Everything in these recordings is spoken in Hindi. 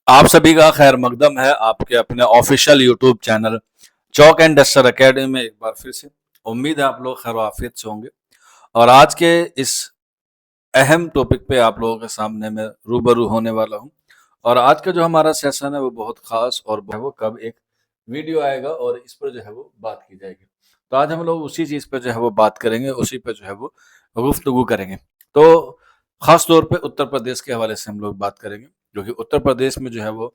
आप सभी का खैर मकदम है आपके अपने official YouTube channel chalk and duster academy में एक बार फिर से। उम्मीद है आप लोग खैर आफियत से होंगे और आज के इस अहम टॉपिक पे आप लोगों के सामने मैं रूबरू होने वाला हूँ। और आज का जो हमारा सेशन है वो बहुत खास और वो कब एक वीडियो आएगा और इस पर जो है वो बात की जाएगी। तो आज हम लोग उसी चीज़ पे जो है वो बात करेंगे, उसी पे जो है वो गुफ्तगू करेंगे। तो खास तौर पे उत्तर प्रदेश के हवाले से हम लोग बात करेंगे, क्योंकि उत्तर प्रदेश में जो है वो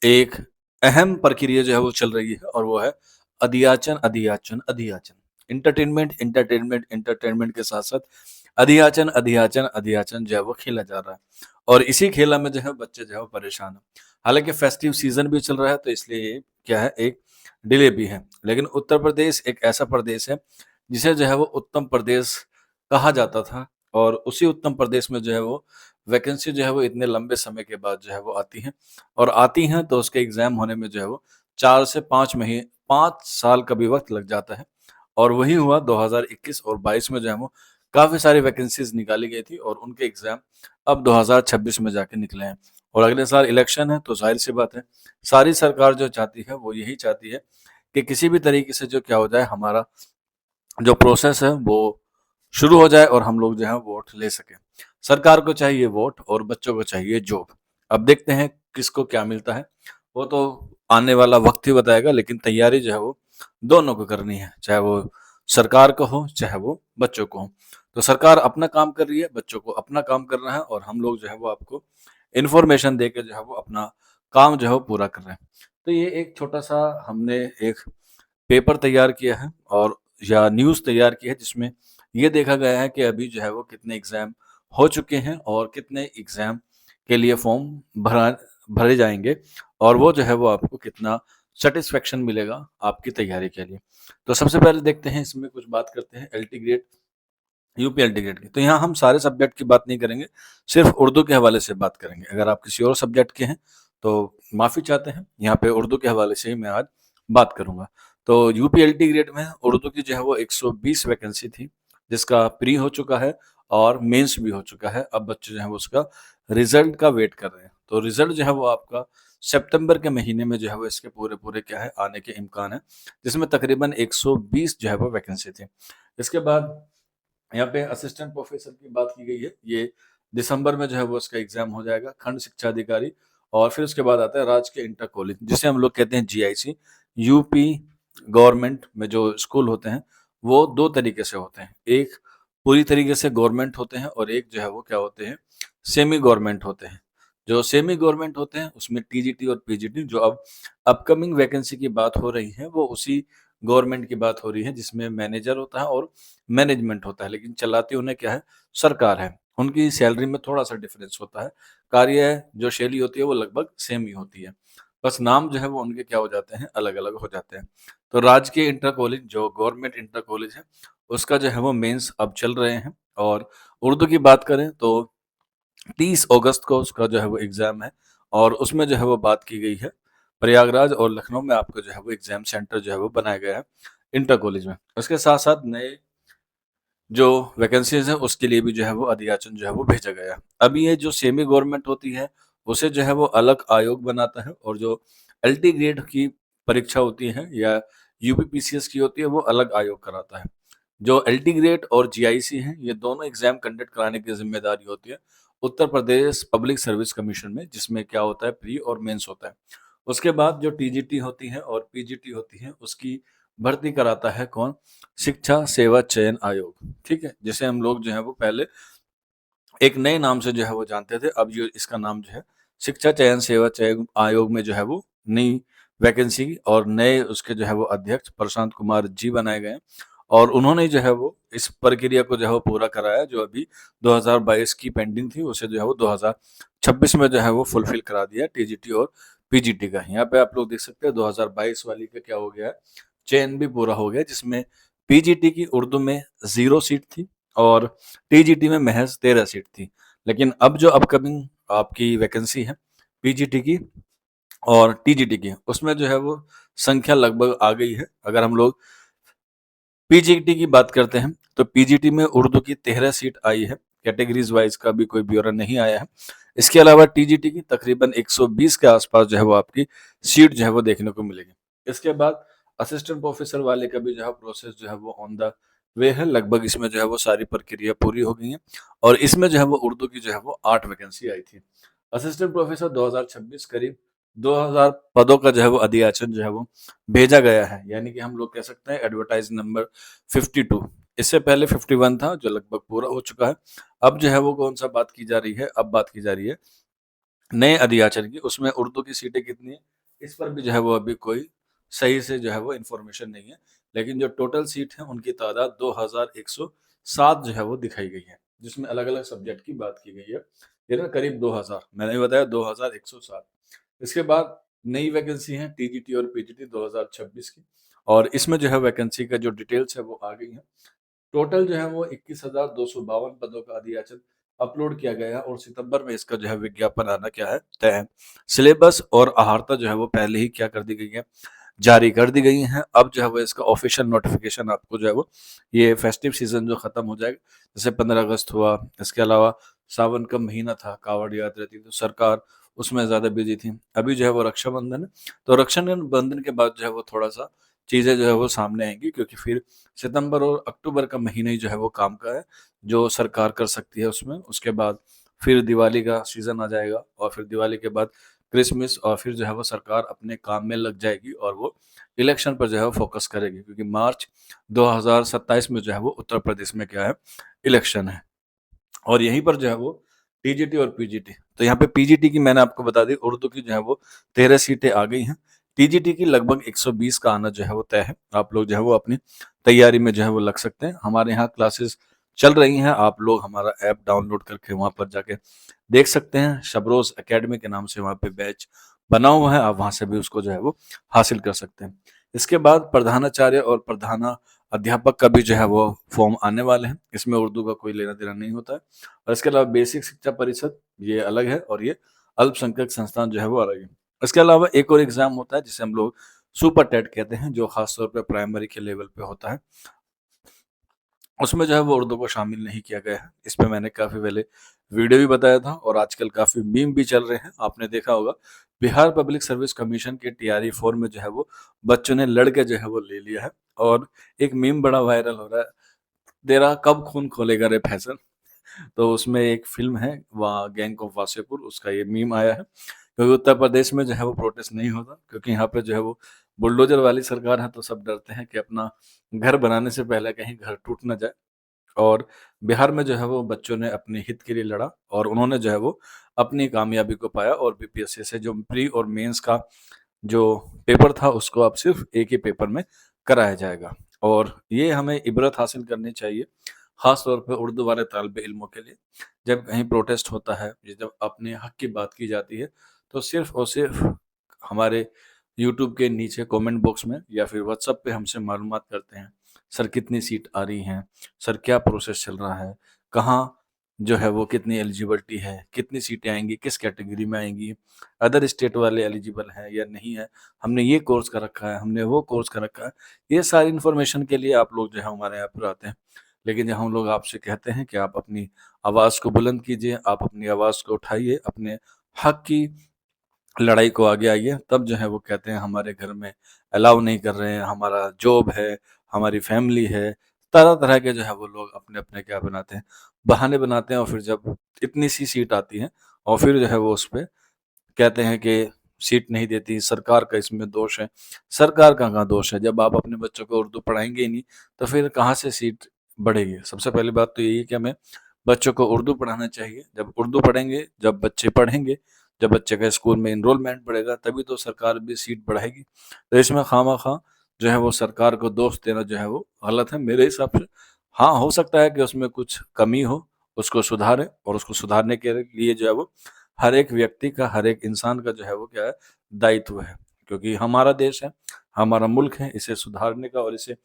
एक अहम प्रक्रिया जो है वो चल रही है और वो है अधियाचन अधियाचन अधियाचन। इंटरटेनमेंट के साथ साथ अधियाचन अधियाचन अधियाचन जो है वो खेला जा रहा है और इसी खेला में जो है बच्चे जो है वो परेशान है। हालांकि फेस्टिव सीजन भी चल रहा है तो इसलिए ये क्या है, एक डिले भी है। लेकिन उत्तर प्रदेश एक ऐसा प्रदेश है जिसे जो है वो उत्तम प्रदेश कहा जाता था और उसी उत्तम प्रदेश में जो है वो वैकेंसी जो है वो इतने लंबे समय के बाद जो है वो आती है और आती हैं तो उसके एग्ज़ाम होने में जो है वो 4 से 5 महीने 5 साल का भी वक़्त लग जाता है। और वही हुआ 2021 और 22 में जो है वो काफ़ी सारी वैकेंसीज़ निकाली गई थी और उनके एग्ज़ाम अब 2026 में जाके निकले हैं। और अगले साल इलेक्शन है तो ज़ाहिर-सी बात है, सारी सरकार जो चाहती है वो यही चाहती है कि किसी भी तरीके से जो क्या हो जाए, हमारा जो प्रोसेस है वो शुरू हो जाए और हम लोग जो है वोट ले सकें। सरकार को चाहिए वोट और बच्चों को चाहिए जॉब। अब देखते हैं किसको क्या मिलता है, वो तो आने वाला वक्त ही बताएगा। लेकिन तैयारी जो है वो दोनों को करनी है, चाहे वो सरकार को हो चाहे वो बच्चों को हो। तो सरकार अपना काम कर रही है, बच्चों को अपना काम करना है और हम लोग जो है वो आपको इन्फॉर्मेशन दे के जो है वो अपना काम जो है वो पूरा कर रहे हैं। तो ये एक छोटा सा हमने एक पेपर तैयार किया है और या न्यूज़ तैयार की है जिसमें ये देखा गया है कि अभी जो है वो कितने एग्ज़ाम हो चुके हैं और कितने एग्ज़ाम के लिए फॉर्म भरे जाएँगे और वो जो है वो आपको कितना सैटिस्फैक्शन मिलेगा आपकी तैयारी के लिए। तो सबसे पहले देखते हैं, इसमें कुछ बात करते हैं LT grade, UP LT grade की। तो यहाँ हम सारे सब्जेक्ट की बात नहीं करेंगे, सिर्फ़ उर्दू के हवाले से बात करेंगे। अगर आप किसी और सब्जेक्ट के हैं तो माफ़ी चाहते हैं, यहाँ पे उर्दू के हवाले से ही मैं आज बात करूँगा। तो यूपी एलटी ग्रेड में उर्दू की जो है वो 120 वैकेंसी थी, जिसका प्री हो चुका है और मेंस भी हो चुका है। अब बच्चे जो हैं वो उसका रिज़ल्ट का वेट कर रहे हैं। तो रिज़ल्ट जो है वो आपका सितंबर के महीने में जो है वो इसके पूरे-पूरे क्या है, आने के इम्कान हैं, जिसमें तकरीबन 120 जो है वो वैकेंसी थी। इसके बाद यहाँ पे असिस्टेंट प्रोफेसर की बात की गई है। ये दिसंबर में जो है वो इसका एग्ज़ाम हो जाएगा, खंड शिक्षा अधिकारी। और फिर उसके बाद आता है राजकीय इंटर कॉलेज, जिसे हम लोग कहते हैं जीआईसी। यूपी गवर्नमेंट में जो स्कूल होते हैं, वो 2 तरीके से होते हैं। एक पूरी तरीके से गवर्नमेंट होते हैं और एक जो है वो क्या होते हैं, सेमी गवर्नमेंट होते हैं। जो सेमी गवर्नमेंट होते हैं उसमें टीजीटी और पीजीटी, जो अब अपकमिंग वैकेंसी की बात हो रही है, वो उसी गवर्नमेंट की बात हो रही है जिसमें मैनेजर होता है और मैनेजमेंट होता है, लेकिन चलाती उन्हें क्या है, सरकार है। उनकी सैलरी में थोड़ा-सा डिफरेंस होता है। कार्य जो शैली होती है वो लगभग सेम ही होती है। बस नाम जो है वो उनके क्या हो जाते हैं, अलग-अलग हो जाते हैं। तो राजकीय इंटर कॉलेज जो गवर्नमेंट इंटर कॉलेज है, उसका जो है वो मेंस अब चल रहे हैं। और उर्दू की बात करें तो 30 अगस्त को उसका जो है वो एग्ज़ाम है और उसमें जो है वो बात की गई है, प्रयागराज और लखनऊ में आपको जो है वो एग्ज़ाम सेंटर जो है वो बनाया गया है इंटर कॉलेज में। उसके साथ-साथ नए जो वैकेंसीज़ हैं उसके लिए भी जो है वो अधियाचन जो है वो भेजा गया है। अब ये जो सेमी गवर्नमेंट होती है, उसे जो है वो अलग आयोग बनाता है और जो एलटी ग्रेड की परीक्षा होती है या यूपीपीसीएस की होती है, वो अलग आयोग कराता है। जो एलटी ग्रेड और जीआईसी हैं, ये दोनों एग्ज़ाम कंडक्ट कराने की ज़िम्मेदारी होती है Uttar Pradesh public service commission में, जिसमें क्या होता है, प्री और मेंस होता है। उसके बाद जो टीजीटी होती है और पीजीटी होती है, उसकी भर्ती कराता है कौन? शिक्षा सेवा चयन आयोग, ठीक है? जिसे हम लोग जो है वो पहले एक नए नाम से जो है वो जानते थे, अब ये इसका नाम जो है शिक्षा चयन सेवा चयन आयोग में जो है वो नई वैकेंसी और नए उसके जो है वो अध्यक्ष प्रशांत कुमार जी बनाए गए हैं और उन्होंने जो है वो इस प्रक्रिया को जो है वो पूरा कराया। जो अभी 2022 की पेंडिंग थी, उसे जो है वो 2026 में जो है वो फुलफिल करा दिया टीजीटी और पीजीटी का। यहाँ पे आप लोग देख सकते हैं 2022 वाली का क्या हो गया है, चयन भी पूरा हो गया, जिसमें पीजीटी की उर्दू में 0 सीट थी और टीजीटी में महज़ 13 सीट थी। लेकिन अब जो अपकमिंग आपकी वैकेंसी है पीजीटी की और टीजीटी की, उसमें जो है वो संख्या लगभग आ गई है। अगर हम लोग पीजीटी की बात करते हैं, तो पीजीटी में उर्दू की 13 सीट आई है। कैटेगरीज़ वाइज़ का भी कोई ब्यौरा नहीं आया है। इसके अलावा टीजीटी की तकरीबन 120 के आसपास जो है वो आपकी सीट जो है वो देखने को मिलेगी। इसके बाद असिस्टेंट प्रोफेसर वाले का भी जो है प्रोसेस जो है वो ऑन द वे है, लगभग इसमें जो है वो सारी प्रक्रिया पूरी हो गई है और इसमें जो है वो उर्दू की जो है वो 8 वैकेंसी आई थी। असिस्टेंट प्रोफेसर 2026 करीब 2000 पदों का जो है वो अधियाचन जो है वो भेजा गया है, यानी कि हम लोग कह सकते हैं एडवर्टाइज नंबर 52। इससे पहले 51 था जो लगभग पूरा हो चुका है। अब जो है वो कौन सा बात की जा रही है, अब बात की जा रही है नए अधियाचन की, उसमें उर्दू की सीटें कितनी है इस पर भी जो है वो अभी कोई सही से जो है वो इन्फॉर्मेशन नहीं है, लेकिन जो टोटल सीट है उनकी तादाद 2107 जो है वो दिखाई गई है, जिसमें अलग अलग सब्जेक्ट की बात की गई है। ये ना करीब 2000, मैंने बताया 2107। इसके बाद नई वैकेंसी है टीजीटी और पीजीटी 2026 की, और इसमें जो है वैकेंसी का जो डिटेल्स है वो आ गई है। टोटल जो है वो 21,252 पदों का अधियाचन अपलोड किया गया है और सितंबर में इसका जो है विज्ञापन आना क्या है तय है। सिलेबस और अहार्ता जो है वो पहले ही क्या कर दी गई है, जारी कर दी गई हैं। अब जो है वो इसका ऑफिशियल नोटिफिकेशन आपको जो है वो ये फेस्टिव सीजन जो खत्म हो जाएगा, जैसे 15 अगस्त हुआ, इसके अलावा सावन का महीना था, कावड़ यात्रा थी, तो सरकार उसमें ज़्यादा बिजी थी। अभी जो है वो रक्षाबंधन है, तो रक्षाबंधन के बाद जो है वो थोड़ा सा चीज़ें जो है वो सामने आएंगी, क्योंकि फिर सितंबर और अक्टूबर का महीना ही जो है वो काम का है जो सरकार कर सकती है उसमें। उसके बाद फिर दिवाली का सीजन आ जाएगा और फिर दिवाली के बाद क्रिसमस, और फिर जो है वो सरकार अपने काम में लग जाएगी और वो इलेक्शन पर जो है वो फोकस करेगी, क्योंकि मार्च 2027 में जो है वो उत्तर प्रदेश में क्या है, इलेक्शन है। और यहीं पर जो है वो टीजीटी और पीजीटी, तो यहाँ पे पीजीटी की मैंने आपको बता दी उर्दू की जो है वो 13 सीटें आ गई हैं। टीजीटी की लगभग 120 का आना जो है वो तय है। आप लोग जो है वो अपनी तैयारी में जो है वो लग सकते हैं। हमारे यहाँ क्लासेस चल रही हैं, आप लोग हमारा ऐप डाउनलोड करके वहाँ पर जाके देख सकते हैं। शबरोज एकेडमी के नाम से वहाँ पे बैच बना हुआ है, आप वहाँ से भी उसको जो है वो हासिल कर सकते हैं। इसके बाद प्रधानाचार्य और प्रधाना अध्यापक का भी जो है वो फॉर्म आने वाले हैं। इसमें उर्दू का कोई लेना देना नहीं होता है। और इसके अलावा बेसिक शिक्षा परिषद ये अलग है और ये अल्पसंख्यक संस्थान जो है वो अलग है। इसके अलावा एक और एग्जाम होता है जिसे हम लोग सुपर टेट कहते हैं, जो खासतौर पर प्राइमरी के लेवल पे होता है। उसमें जो है वो उर्दू को शामिल नहीं किया गया है। इस पे मैंने काफ़ी पहले वीडियो भी बताया था और आजकल काफ़ी मीम भी चल रहे हैं। आपने देखा होगा बिहार पब्लिक सर्विस कमीशन के टीआरई 4 में जो है वो बच्चों ने लड़ के जो है वो ले लिया है, और एक मीम बड़ा वायरल हो रहा है, तेरा कब खून खोलेगा रे फैसल। तो उसमें एक फ़िल्म है वहाँ गैंग ऑफ वासेपुर, उसका ये मीम आया है। क्योंकि उत्तर प्रदेश में जो है वो प्रोटेस्ट नहीं होता, क्योंकि यहाँ पे जो है वो बुलडोज़र वाली सरकार है, तो सब डरते हैं कि अपना घर बनाने से पहले कहीं घर टूट ना जाए। और बिहार में जो है वो बच्चों ने अपने हित के लिए लड़ा और उन्होंने जो है वो अपनी कामयाबी को पाया, और बीपीएससी से जो प्री और मेंस का जो पेपर था उसको अब सिर्फ एक ही पेपर में कराया जाएगा। और ये हमें इबरत हासिल करनी चाहिए, ख़ास तौर पे उर्दू वाले तालिबे इल्मों के लिए। जब कहीं प्रोटेस्ट होता है, जब अपने हक की बात की जाती है, तो सिर्फ़ और सिर्फ़ हमारे यूट्यूब के नीचे कमेंट बॉक्स में या फिर व्हाट्सएप पे हमसे मालूमात करते हैं, सर कितनी सीट आ रही हैं, सर क्या प्रोसेस चल रहा है, कहाँ जो है वो कितनी एलिजिबिलिटी है, कितनी सीटें आएँगी, किस कैटेगरी में आएँगी, अदर स्टेट वाले एलिजिबल हैं या नहीं है, हमने ये कोर्स कर रखा है, हमने वो कोर्स कर रखा है। ये सारी इन्फॉर्मेशन के लिए आप लोग जो है हमारे यहाँ पर आते हैं। लेकिन जब हम लोग आपसे कहते हैं कि आप अपनी आवाज़ को बुलंद कीजिए, आप अपनी आवाज़ को उठाइए, अपने हक की लड़ाई को आगे आइए, तब जो है वो कहते हैं हमारे घर में अलाउ नहीं कर रहे हैं, हमारा जॉब है, हमारी फैमिली है। तरह-तरह के जो है वो लोग अपने-अपने क्या बनाते हैं, बहाने बनाते हैं, और फिर जब इतनी सी सीट आती है और फिर जो है वो उसपे कहते हैं कि सीट नहीं देती, सरकार का इसमें दोष है। सरकार का कहाँ दोष है? जब आप अपने बच्चों को उर्दू पढ़ाएँगे ही नहीं, तो फिर कहाँ से सीट बढ़ेगी? सबसे पहली बात तो यही है कि हमें बच्चों को उर्दू पढ़ाना चाहिए। जब उर्दू पढ़ेंगे, जब बच्चे पढ़ेंगे, जब बच्चे का स्कूल में एनरोलमेंट बढ़ेगा, तभी तो सरकार भी सीट बढ़ाएगी। तो इसमें खामख़ा जो है वो सरकार को दोष देना जो है वो गलत है मेरे हिसाब से। हाँ, हो सकता है कि उसमें कुछ कमी हो, उसको सुधारें, और उसको सुधारने के लिए जो है वो हर एक व्यक्ति का, हर एक इंसान का जो है वो क्या है, दायित्व है। क्योंकि हमारा देश है, हमारा मुल्क है, इसे सुधारने का और इसे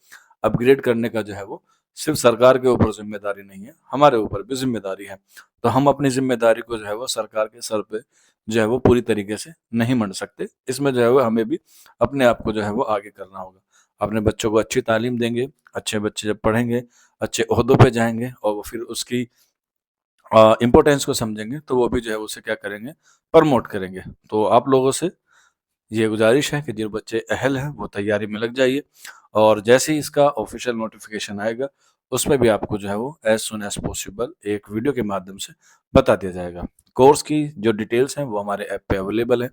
अपग्रेड करने का जो है वो सिर्फ़ सरकार के ऊपर ज़िम्मेदारी नहीं है, हमारे ऊपर भी ज़िम्मेदारी है। तो हम अपनी ज़िम्मेदारी को जो है वो सरकार के सर पे जो है वो पूरी तरीके से नहीं मढ़ सकते। इसमें जो है वो हमें भी अपने आप को जो है वो आगे करना होगा। अपने बच्चों को अच्छी तालीम देंगे, अच्छे बच्चे जब पढ़ेंगे, अच्छे ओहदों पे जाएँगे, और वो फिर उसकी इम्पोर्टेंस को समझेंगे तो वो भी जो है उसे क्या करेंगे, प्रमोट करेंगे। तो आप लोगों से ये गुजारिश है कि जो बच्चे अहल हैं वो तैयारी में लग जाइए, और जैसे ही इसका ऑफिशियल नोटिफिकेशन आएगा उसमें भी आपको जो है वो एज सुन एज पॉसिबल एक वीडियो के माध्यम से बता दिया जाएगा। कोर्स की जो डिटेल्स हैं वो हमारे ऐप पे अवेलेबल है,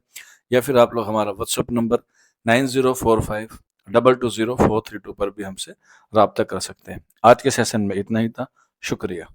या फिर आप लोग हमारा व्हाट्सएप नंबर 9045220432 पर भी हमसे रब्ता कर सकते हैं। आज के सेशन में इतना ही था। शुक्रिया।